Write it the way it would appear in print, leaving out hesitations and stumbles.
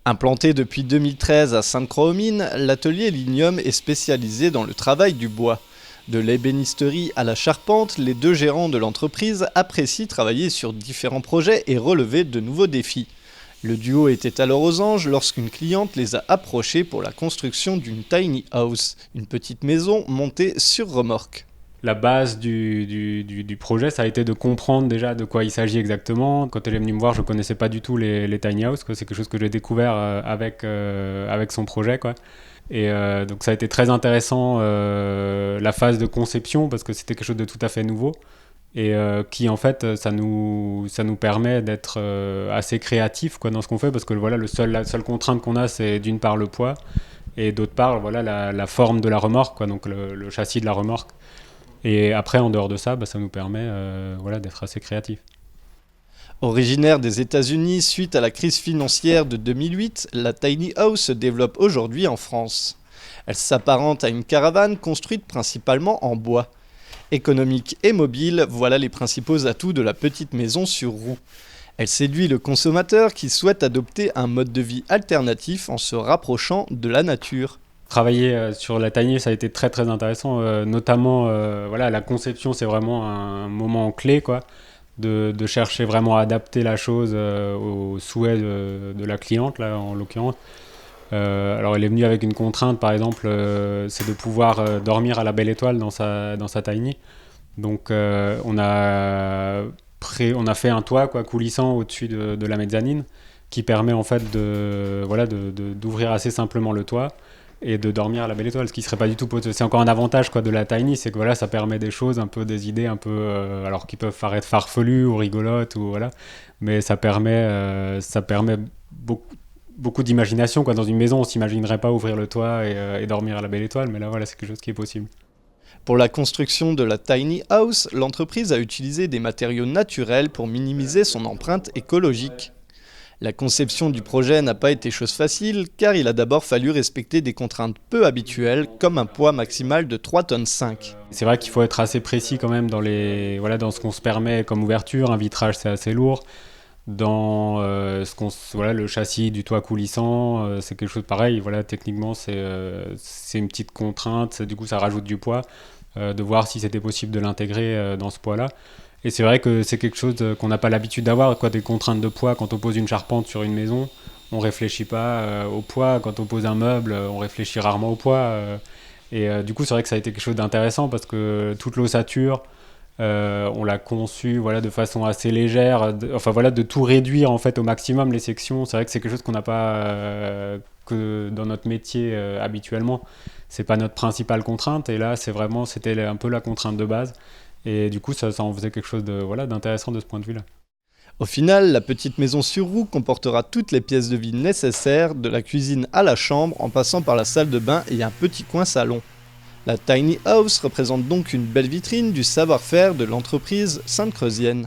Implanté depuis 2013 à Sainte-Croix-aux-Mines, l'atelier Lignum est spécialisé dans le travail du bois. De l'ébénisterie à la charpente, les deux gérants de l'entreprise apprécient travailler sur différents projets et relever de nouveaux défis. Le duo était alors aux anges lorsqu'une cliente les a approchés pour la construction d'une tiny house, une petite maison montée sur remorque. La base du projet, ça a été de comprendre déjà de quoi il s'agit exactement. Quand elle est venue me voir, je ne connaissais pas du tout les tiny houses, quoi. C'est quelque chose que j'ai découvert avec son projet, quoi. Et donc ça a été très intéressant, la phase de conception, parce que c'était quelque chose de tout à fait nouveau. Et qui en fait, ça nous permet d'être assez créatifs, quoi, dans ce qu'on fait, parce que voilà, la seule contrainte qu'on a, c'est d'une part le poids, et d'autre part voilà, la forme de la remorque, quoi, donc le châssis de la remorque. Et après, en dehors de ça, ça nous permet voilà, d'être assez créatifs. Originaire des États-Unis suite à la crise financière de 2008, la tiny house se développe aujourd'hui en France. Elle s'apparente à une caravane construite principalement en bois. Économique et mobile, voilà les principaux atouts de la petite maison sur roues. Elle séduit le consommateur qui souhaite adopter un mode de vie alternatif en se rapprochant de la nature. Travailler sur la tiny, ça a été très très intéressant, notamment voilà, la conception, c'est vraiment un moment clé, quoi, de chercher vraiment à adapter la chose aux souhaits de la cliente, là, en l'occurrence. Alors elle est venue avec une contrainte, par exemple, c'est de pouvoir dormir à la belle étoile dans sa tiny. Donc on a fait un toit, quoi, coulissant au-dessus de la mezzanine, qui permet en fait d'ouvrir assez simplement le toit et de dormir à la belle étoile, ce qui serait pas du tout possible. C'est encore un avantage, quoi, de la tiny, c'est que voilà, ça permet des choses, un peu des idées un peu alors qui peuvent paraître farfelues ou rigolotes, ou voilà, mais ça permet beaucoup d'imagination, quoi. Dans une maison, on s'imaginerait pas ouvrir le toit et dormir à la belle étoile, mais là voilà, c'est quelque chose qui est possible. Pour la construction de la tiny house, l'entreprise a utilisé des matériaux naturels pour minimiser son empreinte écologique. La conception du projet n'a pas été chose facile car il a d'abord fallu respecter des contraintes peu habituelles comme un poids maximal de 3,5 tonnes. C'est vrai qu'il faut être assez précis quand même dans ce qu'on se permet comme ouverture. Un vitrage, c'est assez lourd. Dans le châssis du toit coulissant, c'est quelque chose de pareil. Voilà, techniquement, c'est une petite contrainte. Du coup, ça rajoute du poids. De voir si c'était possible de l'intégrer dans ce poids-là. Et c'est vrai que c'est quelque chose qu'on n'a pas l'habitude d'avoir, quoi, des contraintes de poids. Quand on pose une charpente sur une maison, on ne réfléchit pas au poids. Quand on pose un meuble, on réfléchit rarement au poids. Du coup, c'est vrai que ça a été quelque chose d'intéressant parce que toute l'ossature, on l'a conçue, voilà, de façon assez légère. De tout réduire en fait au maximum les sections. C'est vrai que c'est quelque chose qu'on n'a pas que dans notre métier habituellement. C'est pas notre principale contrainte. Et là, c'était un peu la contrainte de base. Et du coup, ça en faisait quelque chose d'intéressant de ce point de vue-là. Au final, la petite maison sur roue comportera toutes les pièces de vie nécessaires, de la cuisine à la chambre, en passant par la salle de bain et un petit coin salon. La tiny house représente donc une belle vitrine du savoir-faire de l'entreprise sainte-creuzienne.